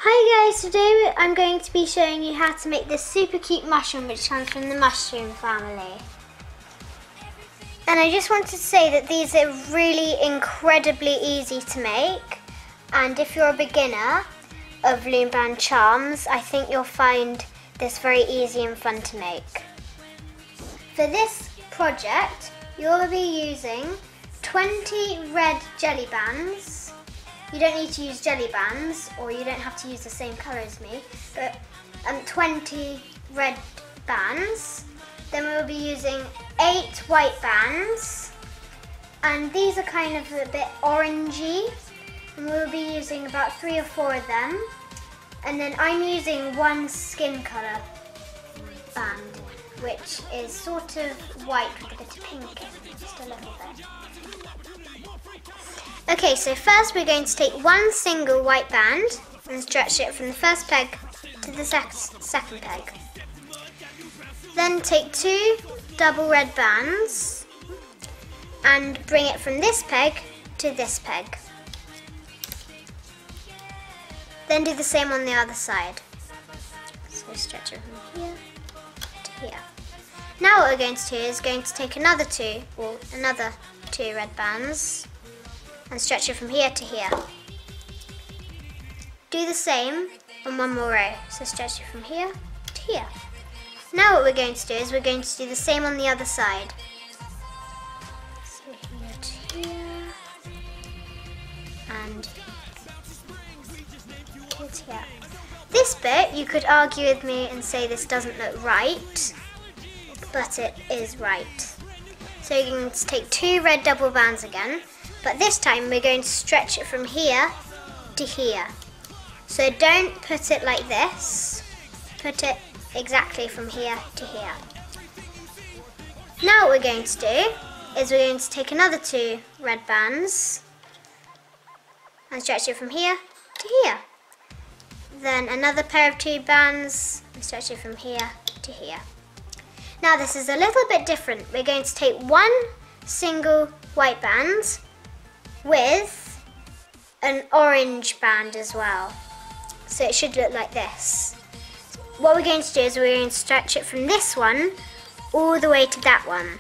Hi guys, today I'm going to be showing you how to make this super cute mushroom which comes from the mushroom family. And I just wanted to say that these are really incredibly easy to make, and if you're a beginner of Loom band charms, I think you'll find this very easy and fun to make. For this project, you'll be using 20 red jelly bands. You don't need to use jelly bands, or you don't have to use the same colour as me, but 20 red bands. Then we'll be using 8 white bands, and these are kind of a bit orangey, and we'll be using about 3 or 4 of them. And then I'm using one skin colour band, which is sort of white with a bit of pink in it, just a little bit. Okay, so first we're going to take one single white band and stretch it from the first peg to the second peg. Then take 2 double red bands and bring it from this peg to this peg. Then do the same on the other side. So stretch it from here to here. Now what we're going to do is going to take another 2 red bands and stretch it from here to here. Do the same on one more row, so stretch it from here to here. Now what we're going to do is we're going to do the same on the other side. So here to here, and here to here. This bit you could argue with me and say this doesn't look right, but it is right. So you're going to take 2 red double bands again, but this time we're going to stretch it from here to here. So don't put it like this, put it exactly from here to here. Now what we're going to do is we're going to take another 2 red bands and stretch it from here to here. Then another pair of 2 bands and stretch it from here to here. Now this is a little bit different. We're going to take one single white band with an orange band as well. So it should look like this. What we're going to do is we're going to stretch it from this one all the way to that one.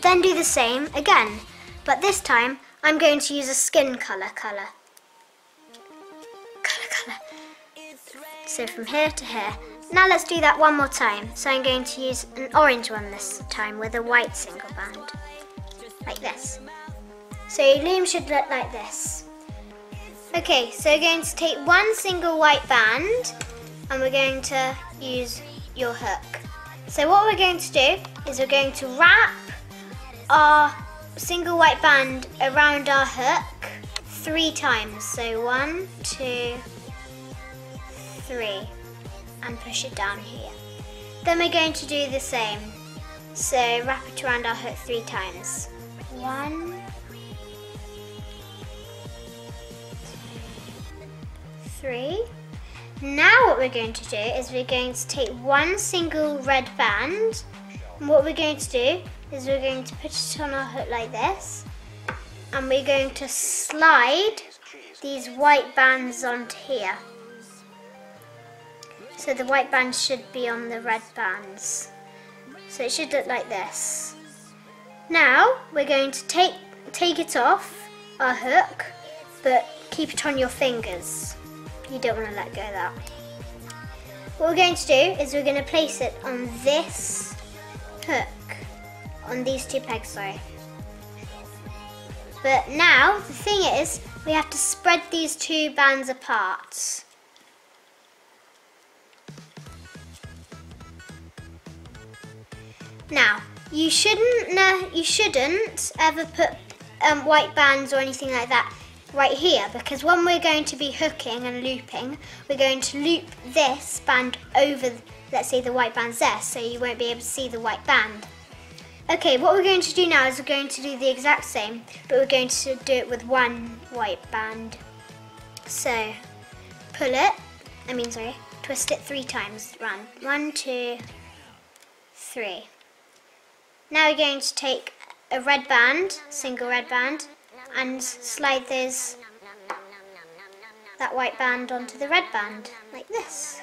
Then do the same again, but this time I'm going to use a skin colour. So from here to here. Now let's do that one more time. So I'm going to use an orange one this time with a white single band, like this. So your loom should look like this. Okay, so we're going to take one single white band and we're going to use your hook. So what we're going to do is we're going to wrap our single white band around our hook 3 times. So 1, 2, 3, and push it down here. Then we're going to do the same. So wrap it around our hook 3 times. 1, 3. Now what we're going to do is we're going to take one single red band, and what we're going to do is we're going to put it on our hook like this, and we're going to slide these white bands onto here. So the white bands should be on the red bands. So it should look like this. Now we're going to take it off our hook, but keep it on your fingers. You don't want to let go of that. What we're going to do is we're going to place it on this hook, on these 2 pegs, sorry. But now the thing is, we have to spread these 2 bands apart. Now, you shouldn't ever put white bands or anything like that right here, because when we're going to be hooking and looping, we're going to loop this band over, let's say, the white band's there, so you won't be able to see the white band. Okay, what we're going to do now is we're going to do the exact same, but we're going to do it with one white band. So, twist it 3 times round. 1, 2, 3. Now we're going to take a red band, single red band, and slide those that white band onto the red band, like this.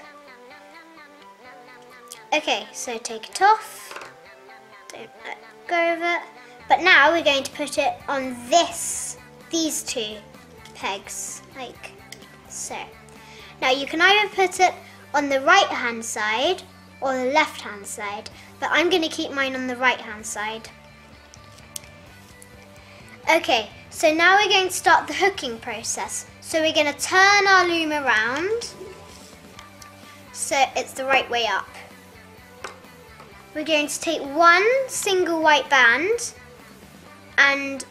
Okay, so take it off, don't let go of it. But now we're going to put it on these two pegs, like so. Now you can either put it on the right hand side or the left hand side, but I'm going to keep mine on the right hand side. Okay, so now we're going to start the hooking process. So we're going to turn our loom around so it's the right way up. We're going to take one single white band and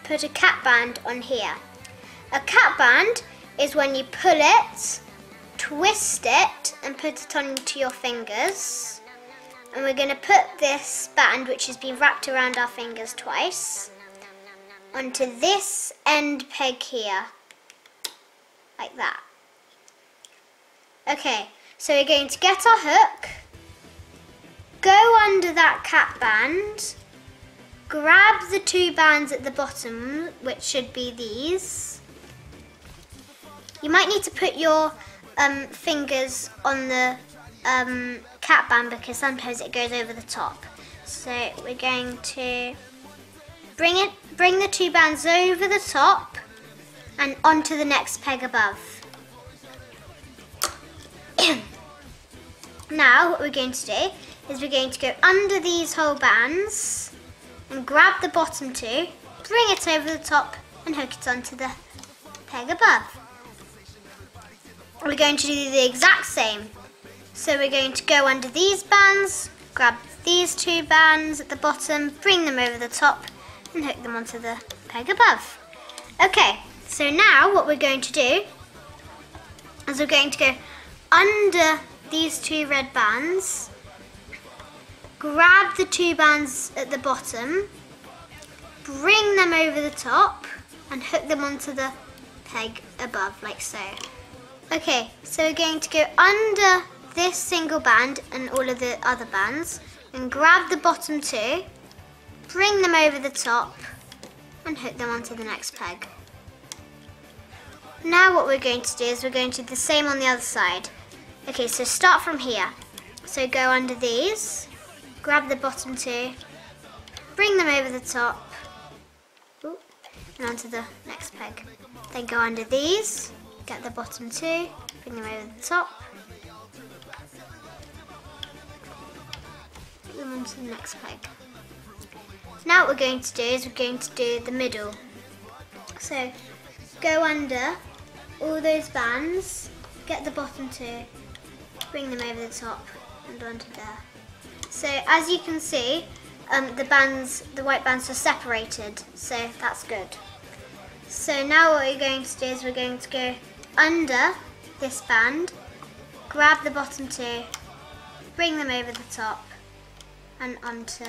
put a cap band on here. A cap band is when you pull it, twist it and put it onto your fingers. And we're going to put this band, which has been wrapped around our fingers twice, onto this end peg here, like that. Okay, so we're going to get our hook, go under that cap band, grab the two bands at the bottom, which should be these. You might need to put your fingers on the cap band because sometimes it goes over the top. So we're going to bring the two bands over the top and onto the next peg above. Now what we're going to do is we're going to go under these whole bands and grab the bottom two, bring it over the top and hook it onto the peg above. We're going to do the exact same. So we're going to go under these bands, grab these two bands at the bottom, bring them over the top and hook them onto the peg above. Okay, so now what we're going to do is we're going to go under these two red bands, grab the two bands at the bottom, bring them over the top and hook them onto the peg above, like so. Okay, so we're going to go under this single band and all of the other bands and grab the bottom two, bring them over the top and hook them onto the next peg. Now what we're going to do is we're going to do the same on the other side. Okay, so start from here. So go under these, grab the bottom two, bring them over the top, and onto the next peg. Then go under these, get the bottom two, bring them over the top, put them onto the next peg. Now what we're going to do is we're going to do the middle. So go under all those bands, get the bottom two, bring them over the top and onto there. So as you can see, the white bands are separated, so that's good. So now what we're going to do is we're going to go under this band, grab the bottom two, bring them over the top and onto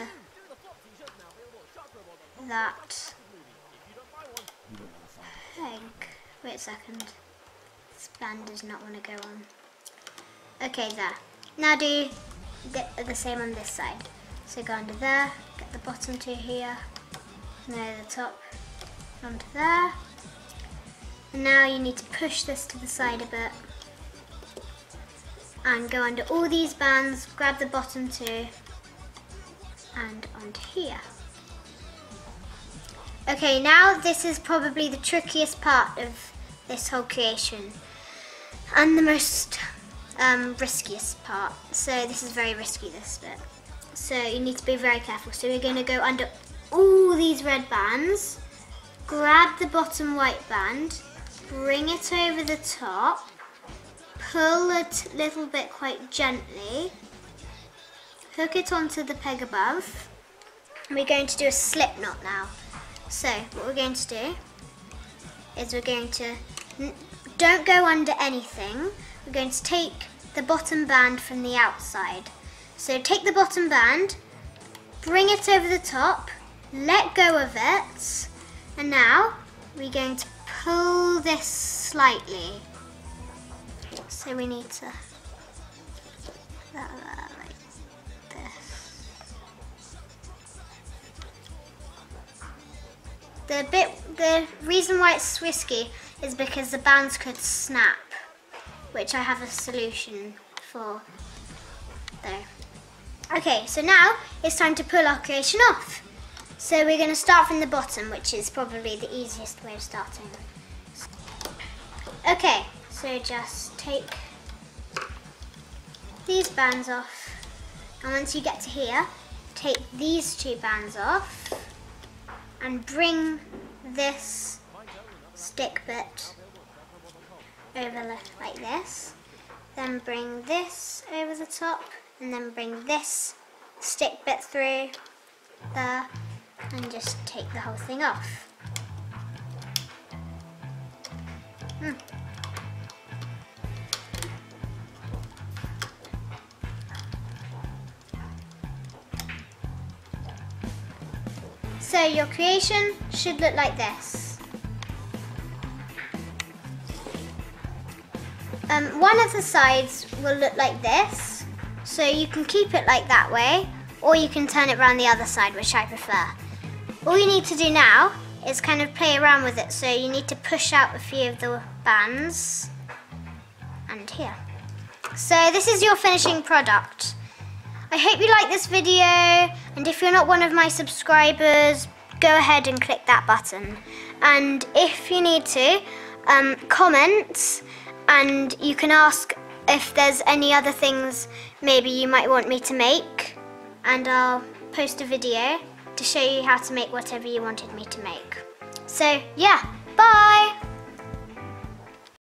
that peg. Wait a second, this band does not want to go on. Okay, there. Now do the same on this side. So go under there, get the bottom two here, and then over the top, onto there. And now you need to push this to the side a bit and go under all these bands, grab the bottom two and onto here. Okay, now this is probably the trickiest part of this whole creation and the most riskiest part. So this is very risky, this bit. So you need to be very careful. So we're going to go under all these red bands, grab the bottom white band, bring it over the top, pull it a little bit quite gently, hook it onto the peg above. We're going to do a slip knot now. So what we're going to do is we're going to, don't go under anything, we're going to take the bottom band from the outside. So take the bottom band, bring it over the top, let go of it, and now we're going to pull this slightly. So we need to put that like this. The reason why it's risky is because the bands could snap, which I have a solution for though. Okay, so now it's time to pull our creation off. So we're going to start from the bottom, which is probably the easiest way of starting. Okay, so just take these bands off, and once you get to here, take these two bands off and bring this stick bit over like this, then bring this over the top, and then bring this stick bit through there, and just take the whole thing off. So your creation should look like this. One of the sides will look like this, so you can keep it like that way, or you can turn it around the other side, which I prefer. All you need to do now is kind of play around with it, so you need to push out a few of the bands, and here. So this is your finishing product. I hope you like this video, and if you're not one of my subscribers, go ahead and click that button. And if you need to, comment, and you can ask if there's any other things maybe you might want me to make, and I'll post a video to show you how to make whatever you wanted me to make. So yeah, bye!